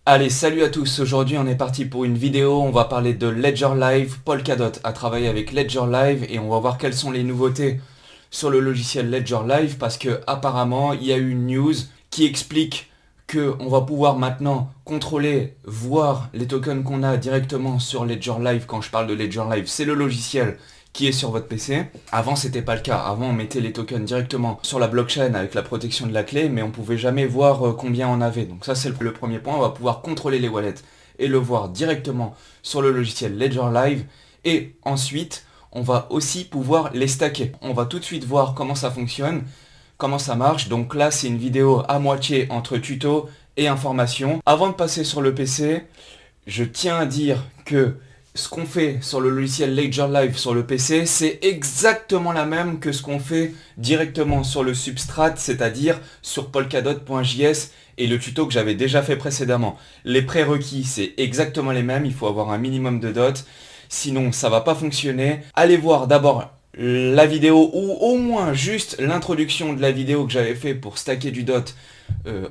Allez, salut à tous, aujourd'hui on est parti pour une vidéo, on va parler de Ledger Live. Polkadot a travaillé avec Ledger Live et on va voir quelles sont les nouveautés sur le logiciel Ledger Live parce que apparemment il y a eu une news qui explique que on va pouvoir maintenant contrôler, voir les tokens qu'on a directement sur Ledger Live. Quand je parle de Ledger Live, c'est le logiciel qui est sur votre PC. Avant c'était pas le cas, avant on mettait les tokens directement sur la blockchain avec la protection de la clé, mais on pouvait jamais voir combien on avait. Donc ça c'est le premier point, on va pouvoir contrôler les wallets et le voir directement sur le logiciel Ledger Live. Et ensuite, on va aussi pouvoir les stacker. On va tout de suite voir comment ça fonctionne, comment ça marche. Donc là c'est une vidéo à moitié entre tuto et information. Avant de passer sur le PC, je tiens à dire que ce qu'on fait sur le logiciel Ledger Live sur le PC, c'est exactement la même que ce qu'on fait directement sur le substrat, c'est-à-dire sur polkadot.js et le tuto que j'avais déjà fait précédemment. Les prérequis, c'est exactement les mêmes, il faut avoir un minimum de dots, sinon ça va pas fonctionner. Allez voir d'abord la vidéo ou au moins juste l'introduction de la vidéo que j'avais fait pour stacker du dot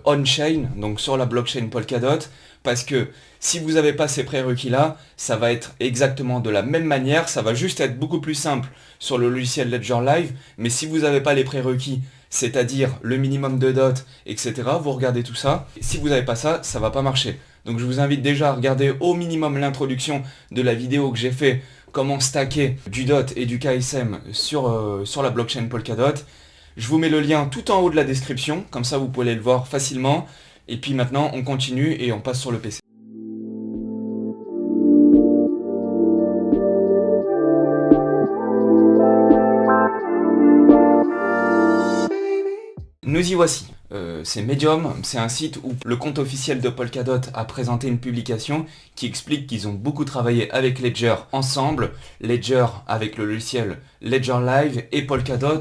on-chain, donc sur la blockchain Polkadot, parce que si vous n'avez pas ces prérequis là, ça va être exactement de la même manière, ça va juste être beaucoup plus simple sur le logiciel Ledger Live, mais si vous n'avez pas les prérequis, c'est-à-dire le minimum de dot, etc., vous regardez tout ça, si vous n'avez pas ça, ça va pas marcher. Donc je vous invite déjà à regarder au minimum l'introduction de la vidéo que j'ai fait, comment stacker du dot et du KSM sur la blockchain Polkadot. Je vous mets le lien tout en haut de la description, comme ça vous pouvez le voir facilement. Et puis maintenant on continue et on passe sur le PC. Nous y voici. C'est Medium, c'est un site où le compte officiel de Polkadot a présenté une publication qui explique qu'ils ont beaucoup travaillé avec Ledger ensemble, Ledger avec le logiciel Ledger Live et Polkadot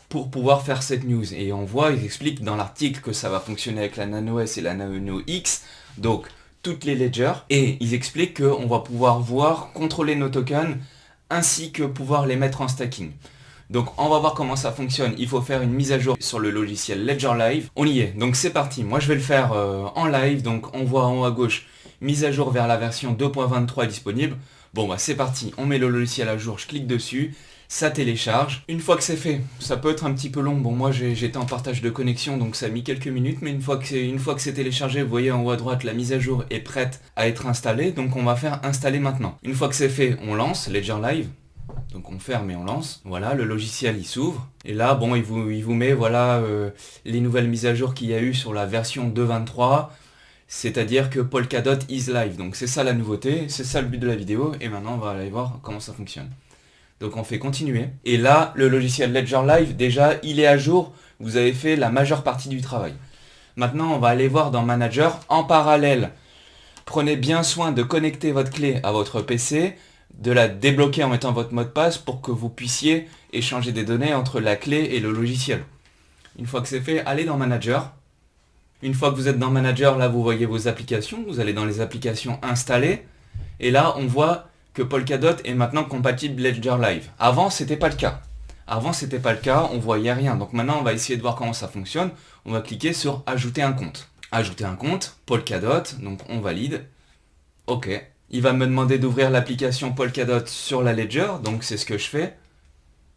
pour pouvoir faire cette news. Et on voit, ils expliquent dans l'article que ça va fonctionner avec la Nano S et la Nano X, donc toutes les ledgers, et ils expliquent qu'on va pouvoir voir, contrôler nos tokens, ainsi que pouvoir les mettre en stacking. Donc on va voir comment ça fonctionne. Il faut faire une mise à jour sur le logiciel Ledger Live. On y est, donc c'est parti. Moi je vais le faire en live, donc on voit en haut à gauche, mise à jour vers la version 2.23 disponible. Bon bah c'est parti, on met le logiciel à jour, je clique dessus, ça télécharge. Une fois que c'est fait, ça peut être un petit peu long. Bon moi j'étais en partage de connexion donc ça a mis quelques minutes, mais une fois que c'est téléchargé, vous voyez en haut à droite, la mise à jour est prête à être installée. Donc on va faire installer maintenant. Une fois que c'est fait, on lance Ledger Live. Donc on ferme et on lance. Voilà, le logiciel il s'ouvre. Et là, bon, il vous met voilà les nouvelles mises à jour qu'il y a eu sur la version 2.23. C'est-à-dire que Polkadot is live. Donc c'est ça la nouveauté, c'est ça le but de la vidéo. Et maintenant on va aller voir comment ça fonctionne. Donc on fait continuer. Et là, le logiciel Ledger Live, déjà, il est à jour. Vous avez fait la majeure partie du travail. Maintenant, on va aller voir dans Manager. En parallèle, prenez bien soin de connecter votre clé à votre PC, de la débloquer en mettant votre mot de passe pour que vous puissiez échanger des données entre la clé et le logiciel. Une fois que c'est fait, allez dans Manager. Une fois que vous êtes dans Manager, là vous voyez vos applications, vous allez dans les applications installées, et là on voit que Polkadot est maintenant compatible Ledger Live. Avant c'était pas le cas. Avant c'était pas le cas, on voyait rien. Donc maintenant on va essayer de voir comment ça fonctionne. On va cliquer sur ajouter un compte. Ajouter un compte, Polkadot, donc on valide. Ok. Il va me demander d'ouvrir l'application Polkadot sur la Ledger, donc c'est ce que je fais.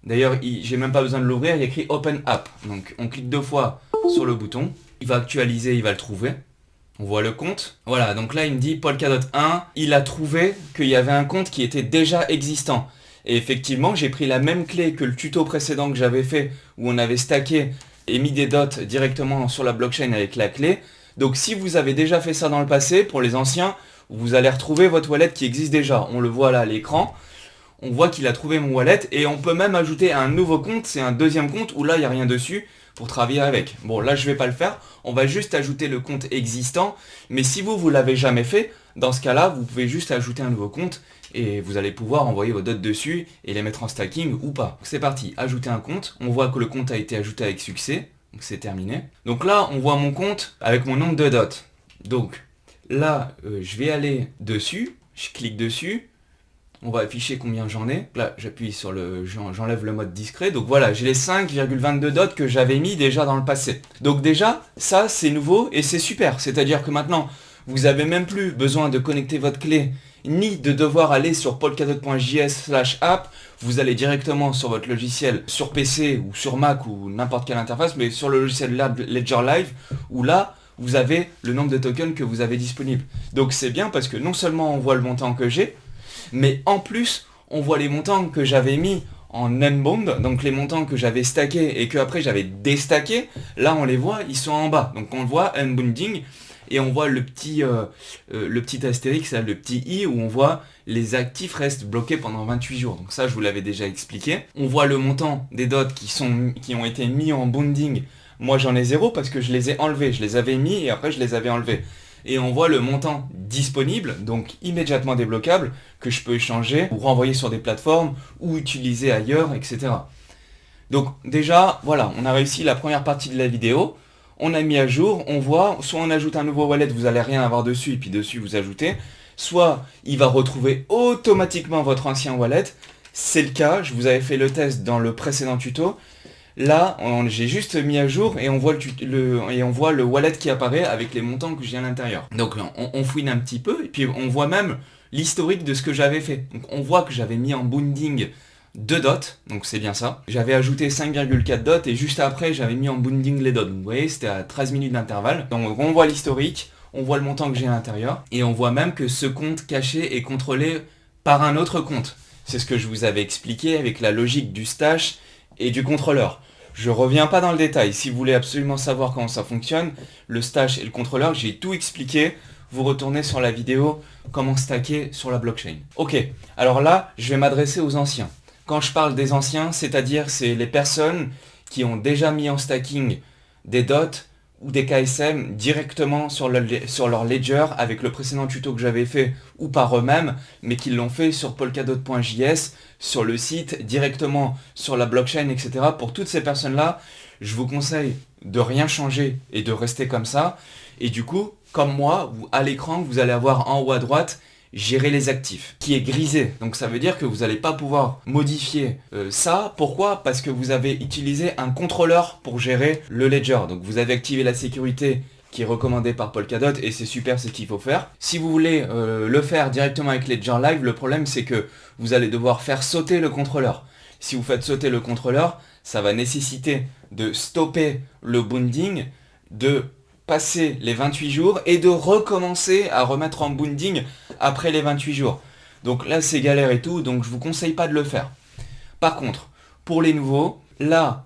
D'ailleurs, j'ai même pas besoin de l'ouvrir, il y a écrit Open App. Donc on clique 2 fois sur le bouton, il va actualiser, il va le trouver. On voit le compte. Voilà, donc là il me dit Polkadot 1, il a trouvé qu'il y avait un compte qui était déjà existant. Et effectivement, j'ai pris la même clé que le tuto précédent que j'avais fait, où on avait stacké et mis des dots directement sur la blockchain avec la clé. Donc si vous avez déjà fait ça dans le passé, pour les anciens, vous allez retrouver votre wallet qui existe déjà. On le voit là à l'écran. On voit qu'il a trouvé mon wallet et on peut même ajouter un nouveau compte. C'est un deuxième compte où là, il n'y a rien dessus pour travailler avec. Bon, là, je ne vais pas le faire. On va juste ajouter le compte existant. Mais si vous l'avez jamais fait, dans ce cas-là, vous pouvez juste ajouter un nouveau compte et vous allez pouvoir envoyer vos dots dessus et les mettre en stacking ou pas. C'est parti, ajouter un compte. On voit que le compte a été ajouté avec succès. Donc c'est terminé. Donc là, on voit mon compte avec mon nombre de dots. Donc là, je vais aller dessus, je clique dessus, on va afficher combien j'en ai. Là, j'appuie sur j'enlève le mode discret. Donc voilà, j'ai les 5,22 dots que j'avais mis déjà dans le passé. Donc déjà, ça c'est nouveau et c'est super. C'est-à-dire que maintenant, Vous avez même plus besoin de connecter votre clé, ni de devoir aller sur polkadot.js/app. Vous allez directement sur votre logiciel, sur PC ou sur Mac ou n'importe quelle interface, mais sur le logiciel Ledger Live, où là, vous avez le nombre de tokens que vous avez disponible. Donc c'est bien parce que non seulement on voit le montant que j'ai, mais en plus, on voit les montants que j'avais mis en unbound, donc les montants que j'avais stackés et que après j'avais déstacké. Là, on les voit, ils sont en bas. Donc on le voit, unbounding, et on voit le petit astérix, là, le petit i, où on voit les actifs restent bloqués pendant 28 jours. Donc ça, je vous l'avais déjà expliqué. On voit le montant des dots qui ont été mis en bounding. Moi, j'en ai 0 parce que je les ai enlevés. Je les avais mis et après, je les avais enlevés. Et on voit le montant disponible, donc immédiatement débloquable, que je peux échanger ou renvoyer sur des plateformes ou utiliser ailleurs, etc. Donc déjà, voilà, on a réussi la première partie de la vidéo. On a mis à jour, on voit, soit on ajoute un nouveau wallet, vous n'allez rien avoir dessus, et puis dessus vous ajoutez, soit il va retrouver automatiquement votre ancien wallet. C'est le cas, je vous avais fait le test dans le précédent tuto. Là, j'ai juste mis à jour et on voit le wallet qui apparaît avec les montants que j'ai à l'intérieur. Donc on fouine un petit peu et puis on voit même l'historique de ce que j'avais fait. Donc on voit que j'avais mis en bounding 2 dots, donc c'est bien ça. J'avais ajouté 5,4 dots et juste après j'avais mis en bounding les dots. Donc vous voyez, c'était à 13 minutes d'intervalle. Donc on voit l'historique, on voit le montant que j'ai à l'intérieur et on voit même que ce compte caché est contrôlé par un autre compte. C'est ce que je vous avais expliqué avec la logique du stash et du contrôleur. Je reviens pas dans le détail. Si vous voulez absolument savoir comment ça fonctionne, le stash et le contrôleur, j'ai tout expliqué. Vous retournez sur la vidéo comment stacker sur la blockchain. Ok, alors là, je vais m'adresser aux anciens. Quand je parle des anciens, c'est-à-dire c'est les personnes qui ont déjà mis en stacking des dots ou des KSM directement sur leur ledger avec le précédent tuto que j'avais fait ou par eux-mêmes, mais qui l'ont fait sur polkadot.js, sur le site, directement sur la blockchain, etc. Pour toutes ces personnes-là, je vous conseille de rien changer et de rester comme ça. Et du coup, comme moi, à l'écran, vous allez avoir en haut à droite gérer les actifs, qui est grisé. Donc ça veut dire que vous n'allez pas pouvoir modifier ça. Pourquoi ? Parce que vous avez utilisé un contrôleur pour gérer le ledger. Donc vous avez activé la sécurité qui est recommandée par Polkadot et c'est super, c'est ce qu'il faut faire. Si vous voulez le faire directement avec Ledger Live, le problème c'est que vous allez devoir faire sauter le contrôleur. Si vous faites sauter le contrôleur, ça va nécessiter de stopper le bounding, de passer les 28 jours et de recommencer à remettre en bounding après les 28 jours. Donc là c'est galère et tout, donc je vous conseille pas de le faire. Par contre, pour les nouveaux, là,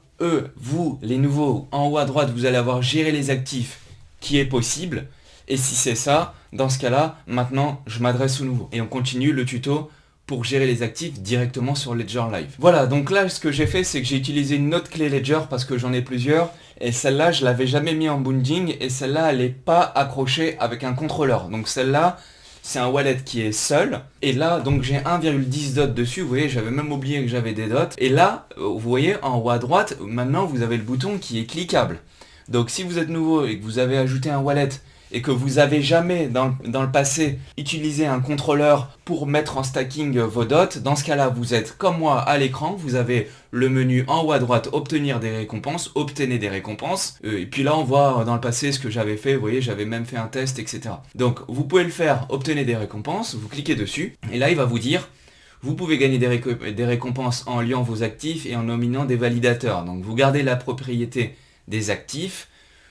vous, les nouveaux, en haut à droite, vous allez avoir géré les actifs qui est possible. Et si c'est ça, dans ce cas-là, maintenant je m'adresse aux nouveaux. Et on continue le tuto pour gérer les actifs directement sur Ledger Live. Voilà, donc là ce que j'ai fait, c'est que j'ai utilisé une autre clé Ledger parce que j'en ai plusieurs. Et celle-là, je l'avais jamais mis en bounding et celle-là, elle n'est pas accrochée avec un contrôleur. Donc celle-là, c'est un wallet qui est seul. Et là, donc j'ai 1,10 dots dessus. Vous voyez, j'avais même oublié que j'avais des dots. Et là, vous voyez, en haut à droite, maintenant, vous avez le bouton qui est cliquable. Donc si vous êtes nouveau et que vous avez ajouté un wallet et que vous n'avez jamais dans le passé utilisé un contrôleur pour mettre en stacking vos dots, dans ce cas-là, vous êtes comme moi à l'écran, vous avez le menu en haut à droite, obtenir des récompenses, obtenez des récompenses, et puis là on voit dans le passé ce que j'avais fait, vous voyez, j'avais même fait un test, etc. Donc vous pouvez le faire, obtenez des récompenses, vous cliquez dessus, et là il va vous dire, vous pouvez gagner des récompenses en liant vos actifs et en nominant des validateurs. Donc vous gardez la propriété des actifs,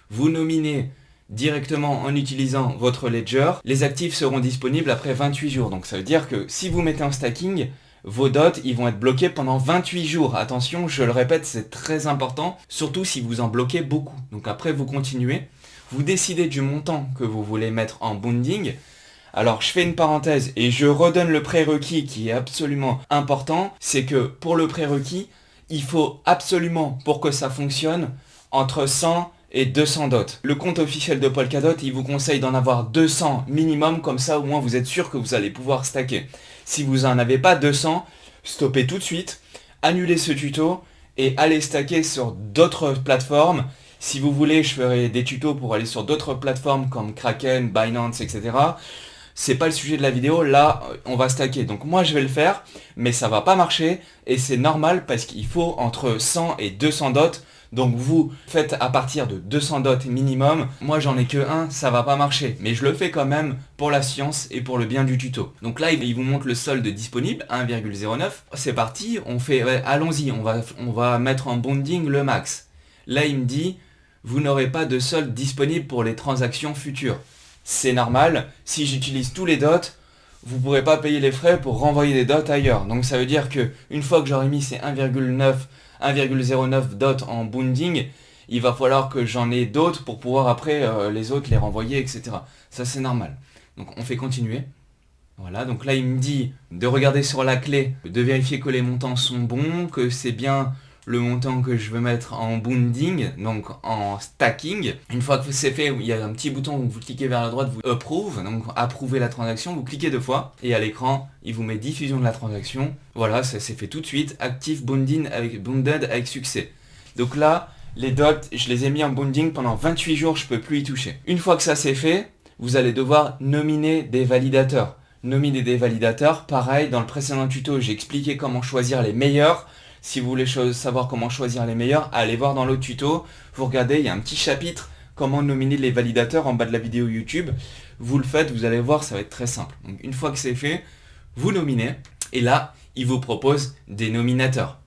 vous nominez directement en utilisant votre ledger, les actifs seront disponibles après 28 jours. Donc ça veut dire que si vous mettez en stacking, vos dots, ils vont être bloqués pendant 28 jours. Attention, je le répète, c'est très important, surtout si vous en bloquez beaucoup. Donc après, vous continuez, vous décidez du montant que vous voulez mettre en bounding. Alors je fais une parenthèse et je redonne le prérequis qui est absolument important, c'est que pour le prérequis, il faut absolument, pour que ça fonctionne, entre 100 et 200 dots. Le compte officiel de Polkadot, il vous conseille d'en avoir 200 minimum, comme ça au moins vous êtes sûr que vous allez pouvoir stacker. Si vous n'en avez pas 200, stoppez tout de suite, annulez ce tuto et allez stacker sur d'autres plateformes. Si vous voulez, je ferai des tutos pour aller sur d'autres plateformes comme Kraken, Binance, etc. C'est pas le sujet de la vidéo, là on va stacker. Donc moi je vais le faire, mais ça va pas marcher et c'est normal parce qu'il faut entre 100 et 200 dots Donc vous faites à partir de 200 dots minimum. Moi j'en ai que un, ça va pas marcher. Mais je le fais quand même pour la science et pour le bien du tuto. Donc là il vous montre le solde disponible, 1,09. C'est parti, on fait, ouais, allons-y, on va mettre en bonding le max. Là il me dit, vous n'aurez pas de solde disponible pour les transactions futures. C'est normal, si j'utilise tous les dots, vous ne pourrez pas payer les frais pour renvoyer des dots ailleurs. Donc ça veut dire que une fois que j'aurai mis ces 1,09 dots en bounding, il va falloir que j'en ai d'autres pour pouvoir après les autres les renvoyer, etc. Ça c'est normal. Donc on fait continuer. Voilà, donc là il me dit de regarder sur la clé, de vérifier que les montants sont bons, que c'est bien le montant que je veux mettre en bounding, donc en stacking. Une fois que c'est fait, il y a un petit bouton où vous cliquez vers la droite, vous approve, donc approuver la transaction, vous cliquez 2 fois, et à l'écran, il vous met diffusion de la transaction. Voilà, ça s'est fait tout de suite, active bounding bounded avec succès. Donc là, les dots, je les ai mis en bounding pendant 28 jours, je peux plus y toucher. Une fois que ça c'est fait, vous allez devoir nominer des validateurs. Nominer des validateurs, pareil, dans le précédent tuto, j'ai expliqué comment choisir les meilleurs. Si vous voulez savoir comment choisir les meilleurs, allez voir dans l'autre tuto. Vous regardez, il y a un petit chapitre, comment nominer les validateurs en bas de la vidéo YouTube. Vous le faites, vous allez voir, ça va être très simple. Donc une fois que c'est fait, vous nominez. Et là, il vous propose des nominateurs.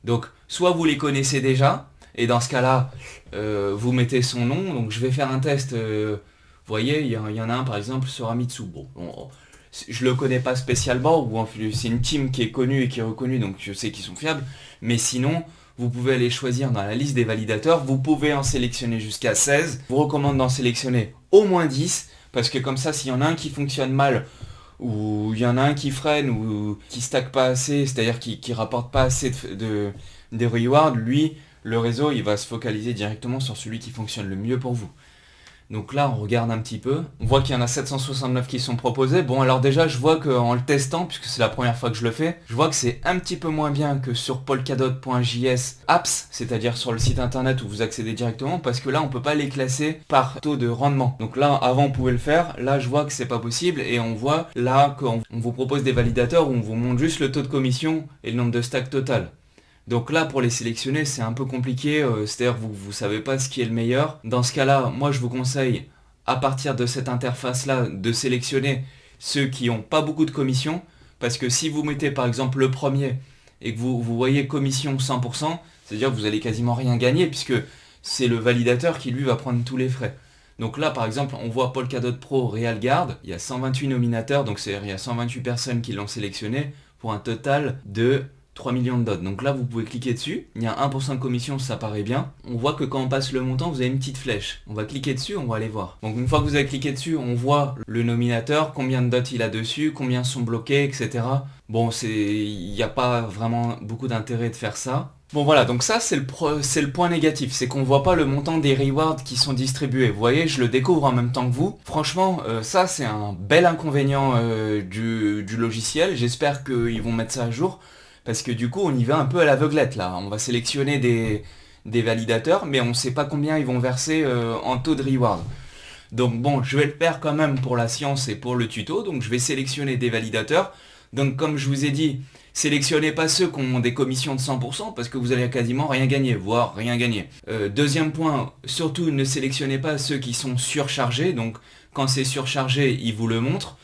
Donc soit vous les connaissez déjà, et dans ce cas-là, vous mettez son nom. Donc je vais faire un test. Vous voyez, il y en a un par exemple sur Amitsu. Bon, je le connais pas spécialement, ou c'est une team qui est connue et qui est reconnue, donc je sais qu'ils sont fiables. Mais sinon, vous pouvez aller choisir dans la liste des validateurs. Vous pouvez en sélectionner jusqu'à 16. Je vous recommande d'en sélectionner au moins 10, parce que comme ça, s'il y en a un qui fonctionne mal, ou il y en a un qui freine, ou qui stack pas assez, c'est-à-dire qui rapporte pas assez des rewards, lui, le réseau, il va se focaliser directement sur celui qui fonctionne le mieux pour vous. Donc là, on regarde un petit peu. On voit qu'il y en a 769 qui sont proposés. Bon, alors déjà, je vois qu'en le testant, puisque c'est la première fois que je le fais, je vois que c'est un petit peu moins bien que sur polkadot.js apps, c'est-à-dire sur le site internet où vous accédez directement, parce que là, on peut pas les classer par taux de rendement. Donc là, avant, on pouvait le faire. Là, je vois que c'est pas possible, et on voit là qu'on vous propose des validateurs où on vous montre juste le taux de commission et le nombre de stacks total. Donc là, pour les sélectionner, c'est un peu compliqué, c'est-à-dire vous savez pas ce qui est le meilleur. Dans ce cas-là, moi je vous conseille, à partir de cette interface-là, de sélectionner ceux qui n'ont pas beaucoup de commissions, parce que si vous mettez par exemple le premier, et que vous voyez commission 100%, c'est-à-dire que vous allez quasiment rien gagner, puisque c'est le validateur qui lui va prendre tous les frais. Donc là, par exemple, on voit Polkadot Pro RealGuard, il y a 128 nominateurs, donc c'est-à-dire il y a 128 personnes qui l'ont sélectionné, pour un total de 3 millions de dots. Donc là, vous pouvez cliquer dessus. Il y a 1% de commission, ça paraît bien. On voit que quand on passe le montant, vous avez une petite flèche. On va cliquer dessus, on va aller voir. Donc une fois que vous avez cliqué dessus, on voit le nominateur, combien de dots il a dessus, combien sont bloqués, etc. Bon, il n'y a pas vraiment beaucoup d'intérêt de faire ça. Bon voilà, donc ça c'est le point négatif, c'est qu'on voit pas le montant des rewards qui sont distribués. Vous voyez, je le découvre en même temps que vous. Franchement, ça c'est un bel inconvénient du logiciel. J'espère qu'ils vont mettre ça à jour. Parce que du coup, on y va un peu à l'aveuglette là. On va sélectionner des validateurs, mais on ne sait pas combien ils vont verser en taux de reward. Donc bon, je vais le faire quand même pour la science et pour le tuto. Donc je vais sélectionner des validateurs. Donc comme je vous ai dit, sélectionnez pas ceux qui ont des commissions de 100% parce que vous allez quasiment rien gagner, voire rien gagner. Deuxième point, surtout ne sélectionnez pas ceux qui sont surchargés. Donc quand c'est surchargé, il vous le montre.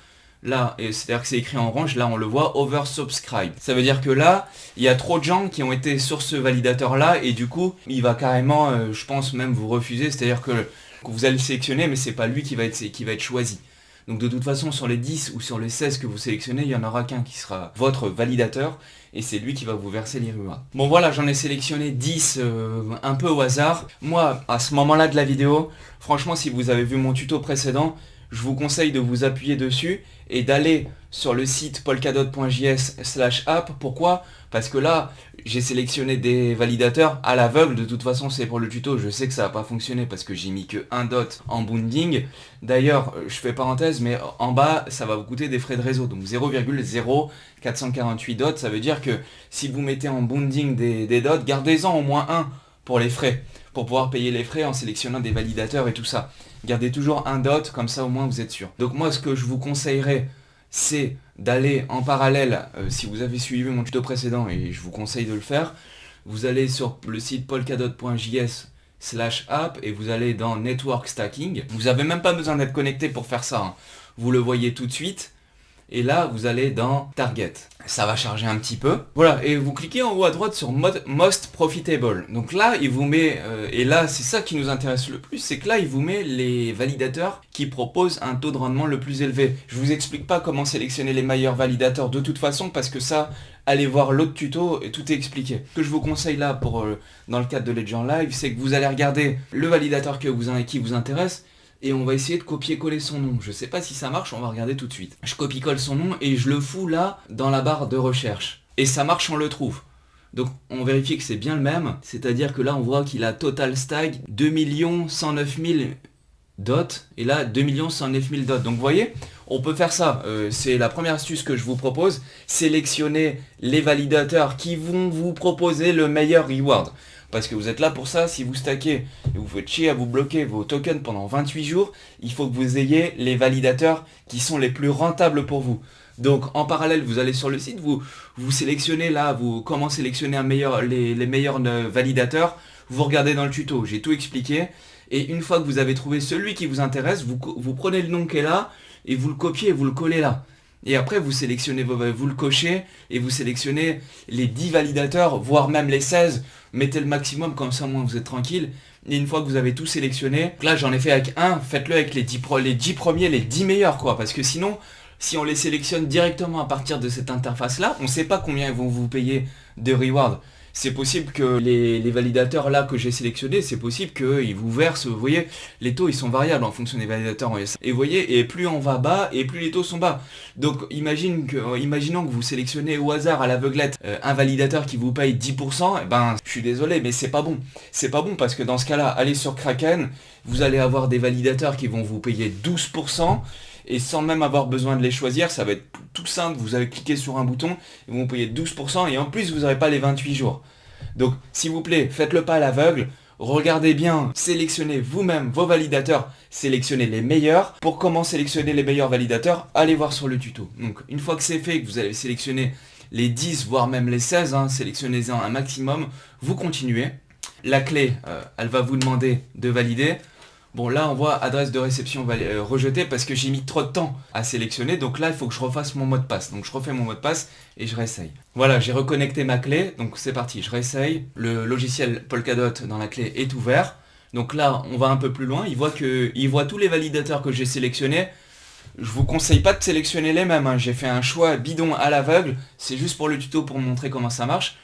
Là, c'est-à-dire que c'est écrit en orange, là on le voit, oversubscribe. Ça veut dire que là, il y a trop de gens qui ont été sur ce validateur-là et du coup, il va carrément, je pense même vous refuser, c'est-à-dire que vous allez le sélectionner, mais c'est pas lui qui va être choisi. Donc de toute façon, sur les 10 ou sur les 16 que vous sélectionnez, il n'y en aura qu'un qui sera votre validateur et c'est lui qui va vous verser les rewards. Bon voilà, j'en ai sélectionné 10 un peu au hasard. Moi, à ce moment-là de la vidéo, franchement, si vous avez vu mon tuto précédent, je vous conseille de vous appuyer dessus et d'aller sur le site polkadot.js/app. Pourquoi ? Parce que là, j'ai sélectionné des validateurs à l'aveugle. De toute façon, c'est pour le tuto. Je sais que ça va pas fonctionner parce que j'ai mis que 1 dot en bounding. D'ailleurs, je fais parenthèse, mais en bas, ça va vous coûter des frais de réseau. Donc 0,0448 dots. Ça veut dire que si vous mettez en bounding des dots, gardez-en au moins un pour les frais. Pour pouvoir payer les frais en sélectionnant des validateurs et tout ça. Gardez toujours 1 dot, comme ça au moins vous êtes sûr. Donc moi ce que je vous conseillerais, c'est d'aller en parallèle, si vous avez suivi mon tuto précédent, et je vous conseille de le faire, vous allez sur le site polkadot.js/app et vous allez dans Network Stacking. Vous n'avez même pas besoin d'être connecté pour faire ça, hein. Vous le voyez tout de suite. Et là, vous allez dans Target. Ça va charger un petit peu. Voilà, et vous cliquez en haut à droite sur Most Profitable. Donc là, il vous met, et là, c'est ça qui nous intéresse le plus, c'est que là, il vous met les validateurs qui proposent un taux de rendement le plus élevé. Je vous explique pas comment sélectionner les meilleurs validateurs de toute façon, parce que ça, allez voir l'autre tuto et tout est expliqué. Ce que je vous conseille là, dans le cadre de Ledger Live, c'est que vous allez regarder le validateur qui vous intéresse, et on va essayer de copier-coller son nom. Je sais pas si ça marche, on va regarder tout de suite. Je copie-colle son nom et je le fous là dans la barre de recherche. Et ça marche, on le trouve. Donc on vérifie que c'est bien le même, c'est-à-dire que là on voit qu'il a total stag 2 109 000 dots, et là 2 109 000 dots. Donc vous voyez, on peut faire ça, c'est la première astuce que je vous propose, sélectionnez les validateurs qui vont vous proposer le meilleur reward. Parce que vous êtes là pour ça, si vous stackez et vous faites chier à vous bloquer vos tokens pendant 28 jours, il faut que vous ayez les validateurs qui sont les plus rentables pour vous. Donc en parallèle, vous allez sur le site, vous sélectionnez là, comment sélectionner les meilleurs validateurs, vous regardez dans le tuto, j'ai tout expliqué. Et une fois que vous avez trouvé celui qui vous intéresse, vous prenez le nom qui est là, et vous le copiez et vous le collez là. Et après vous sélectionnez, vous le cochez et vous sélectionnez les 10 validateurs, voire même les 16. Mettez le maximum, comme ça au moins vous êtes tranquille. Et une fois que vous avez tout sélectionné, là j'en ai fait avec un, faites-le avec les 10 premiers, les 10 meilleurs quoi. Parce que sinon, si on les sélectionne directement à partir de cette interface là, on ne sait pas combien ils vont vous payer de reward. C'est possible que les validateurs là que j'ai sélectionnés, c'est possible qu'ils vous versent, vous voyez, les taux ils sont variables en fonction des validateurs. Et vous voyez, et plus on va bas, et plus les taux sont bas. Donc imaginons que vous sélectionnez au hasard à l'aveuglette un validateur qui vous paye 10%, et ben je suis désolé, mais c'est pas bon. C'est pas bon parce que dans ce cas-là, allez sur Kraken, vous allez avoir des validateurs qui vont vous payer 12%. Et sans même avoir besoin de les choisir, ça va être tout simple, vous allez cliquer sur un bouton, et vous payez 12%, et en plus vous n'aurez pas les 28 jours. Donc s'il vous plaît, faites-le pas à l'aveugle, regardez bien, sélectionnez vous-même vos validateurs, sélectionnez les meilleurs. Pour comment sélectionner les meilleurs validateurs, allez voir sur le tuto. Donc une fois que c'est fait, que vous avez sélectionné les 10, voire même les 16, sélectionnez-en un maximum, vous continuez. La clé, elle va vous demander de valider. Bon là on voit adresse de réception rejetée parce que j'ai mis trop de temps à sélectionner, donc là il faut que je refasse mon mot de passe. Donc je refais mon mot de passe et je réessaye. Voilà, j'ai reconnecté ma clé, donc c'est parti, je réessaye. Le logiciel Polkadot dans la clé est ouvert. Donc là on va un peu plus loin, il voit tous les validateurs que j'ai sélectionnés. Je vous conseille pas de sélectionner les mêmes, j'ai fait un choix bidon à l'aveugle, c'est juste pour le tuto pour montrer comment ça marche.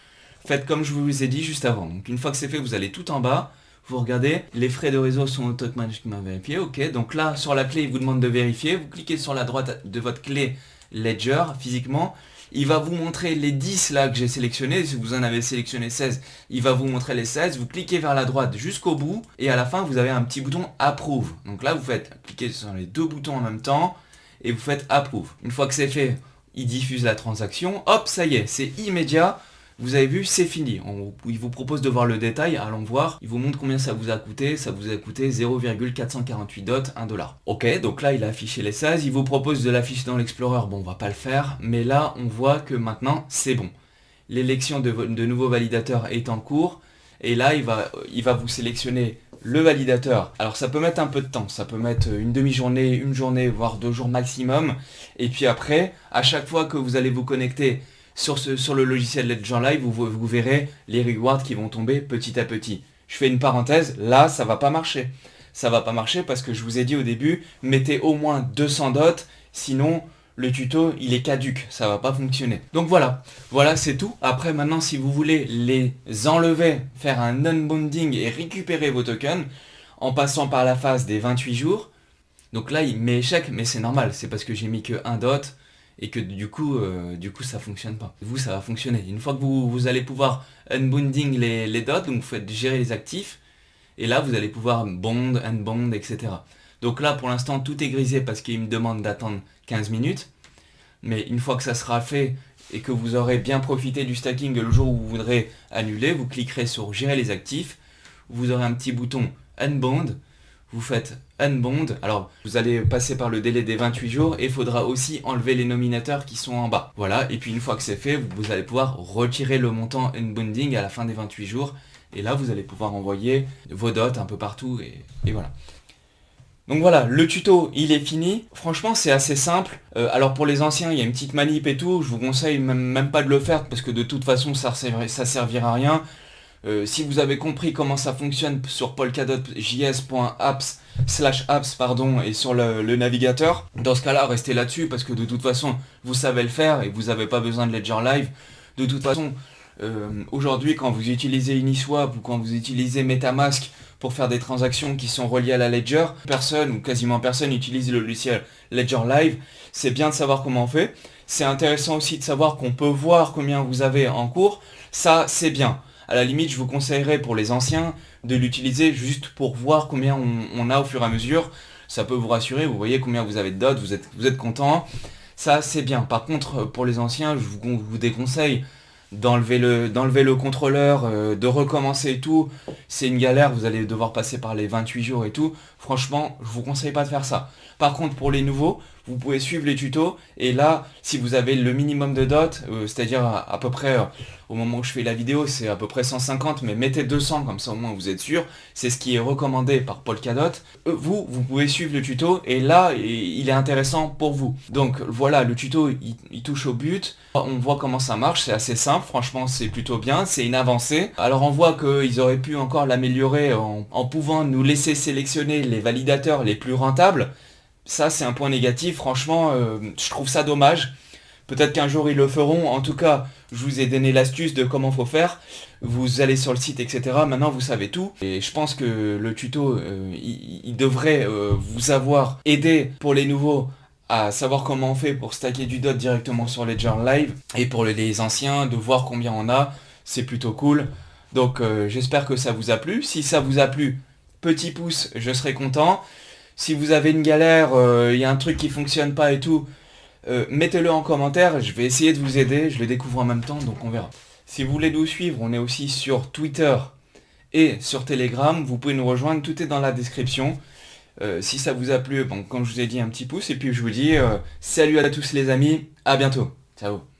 Faites comme je vous ai dit juste avant. Donc une fois que c'est fait, vous allez tout en bas. Vous regardez, les frais de réseau sont automatiquement vérifiés, ok, donc là sur la clé il vous demande de vérifier, vous cliquez sur la droite de votre clé Ledger physiquement, il va vous montrer les 10 là que j'ai sélectionnés, si vous en avez sélectionné 16, il va vous montrer les 16, vous cliquez vers la droite jusqu'au bout, et à la fin vous avez un petit bouton Approve, donc là vous cliquez sur les deux boutons en même temps, et vous faites Approve. Une fois que c'est fait, il diffuse la transaction, hop ça y est, c'est immédiat. Vous avez vu, c'est fini. Il vous propose de voir le détail, allons voir. Il vous montre combien ça vous a coûté. Ça vous a coûté 0,448 dots, 1 $. Ok, donc là il a affiché les 16. Il vous propose de l'afficher dans l'Explorer. Bon, on va pas le faire. Mais là, on voit que maintenant, c'est bon. L'élection de nouveaux validateurs est en cours. Et là, il va vous sélectionner le validateur. Alors ça peut mettre un peu de temps. Ça peut mettre une demi-journée, une journée, voire 2 jours maximum. Et puis après, à chaque fois que vous allez vous connecter sur le logiciel Ledger Live, vous verrez les rewards qui vont tomber petit à petit. Je fais une parenthèse, là ça va pas marcher. Ça va pas marcher parce que je vous ai dit au début, mettez au moins 200 dots, sinon le tuto il est caduque, ça va pas fonctionner. Donc voilà c'est tout. Après maintenant si vous voulez les enlever, faire un unbounding et récupérer vos tokens, en passant par la phase des 28 jours, donc là il met échec, mais c'est normal, c'est parce que j'ai mis que 1 dot, et que du coup ça fonctionne pas. Vous ça va fonctionner. Une fois que vous allez pouvoir unbounding les dots, donc vous faites gérer les actifs, et là vous allez pouvoir bond, unbound, etc. Donc là pour l'instant tout est grisé parce qu'il me demande d'attendre 15 minutes, mais une fois que ça sera fait et que vous aurez bien profité du stacking le jour où vous voudrez annuler, vous cliquerez sur gérer les actifs, vous aurez un petit bouton unbound, vous faites unbound. Alors vous allez passer par le délai des 28 jours et il faudra aussi enlever les nominateurs qui sont en bas. Voilà, et puis une fois que c'est fait, vous allez pouvoir retirer le montant unbounding à la fin des 28 jours. Et là, vous allez pouvoir envoyer vos dots un peu partout et voilà. Donc voilà, le tuto, il est fini. Franchement, c'est assez simple. Alors pour les anciens, il y a une petite manip et tout. Je vous conseille même pas de le faire parce que de toute façon, ça servira à rien. Si vous avez compris comment ça fonctionne sur polkadot.js.apps/apps et sur le navigateur, dans ce cas-là, restez là-dessus parce que de toute façon, vous savez le faire et vous n'avez pas besoin de Ledger Live. De toute façon, aujourd'hui, quand vous utilisez Uniswap ou quand vous utilisez MetaMask pour faire des transactions qui sont reliées à la Ledger, personne ou quasiment personne utilise le logiciel Ledger Live. C'est bien de savoir comment on fait. C'est intéressant aussi de savoir qu'on peut voir combien vous avez en cours. Ça, c'est bien. À la limite, je vous conseillerais pour les anciens de l'utiliser juste pour voir combien on a au fur et à mesure. Ça peut vous rassurer, vous voyez combien vous avez de dots, vous êtes content. Ça, c'est bien. Par contre, pour les anciens, je vous déconseille d'enlever le contrôleur, de recommencer et tout. C'est une galère, vous allez devoir passer par les 28 jours et tout. Franchement, je vous conseille pas de faire ça. Par contre, pour les nouveaux, vous pouvez suivre les tutos. Et là, si vous avez le minimum de dots, c'est-à-dire à peu près, au moment où je fais la vidéo, c'est à peu près 150, mais mettez 200, comme ça au moins vous êtes sûr. C'est ce qui est recommandé par Polkadot. Vous pouvez suivre le tuto, et là, il est intéressant pour vous. Donc voilà, le tuto, il touche au but. On voit comment ça marche, c'est assez simple, franchement c'est plutôt bien, c'est une avancée. Alors on voit qu'ils auraient pu encore l'améliorer en pouvant nous laisser sélectionner les validateurs les plus rentables. Ça c'est un point négatif, franchement je trouve ça dommage. Peut-être qu'un jour ils le feront, en tout cas je vous ai donné l'astuce de comment faut faire. Vous allez sur le site etc, maintenant vous savez tout. Et je pense que le tuto il devrait vous avoir aidé pour les nouveaux à savoir comment on fait pour stacker du DOT directement sur Ledger Live. Et pour les anciens, de voir combien on a, c'est plutôt cool. Donc j'espère que ça vous a plu. Si ça vous a plu, petit pouce, je serai content. Si vous avez une galère, il y a un truc qui fonctionne pas et tout, mettez-le en commentaire. Je vais essayer de vous aider. Je le découvre en même temps, donc on verra. Si vous voulez nous suivre, on est aussi sur Twitter et sur Telegram. Vous pouvez nous rejoindre, tout est dans la description. Si ça vous a plu, bon, comme je vous ai dit, un petit pouce. Et puis je vous dis salut à tous les amis, à bientôt. Ciao.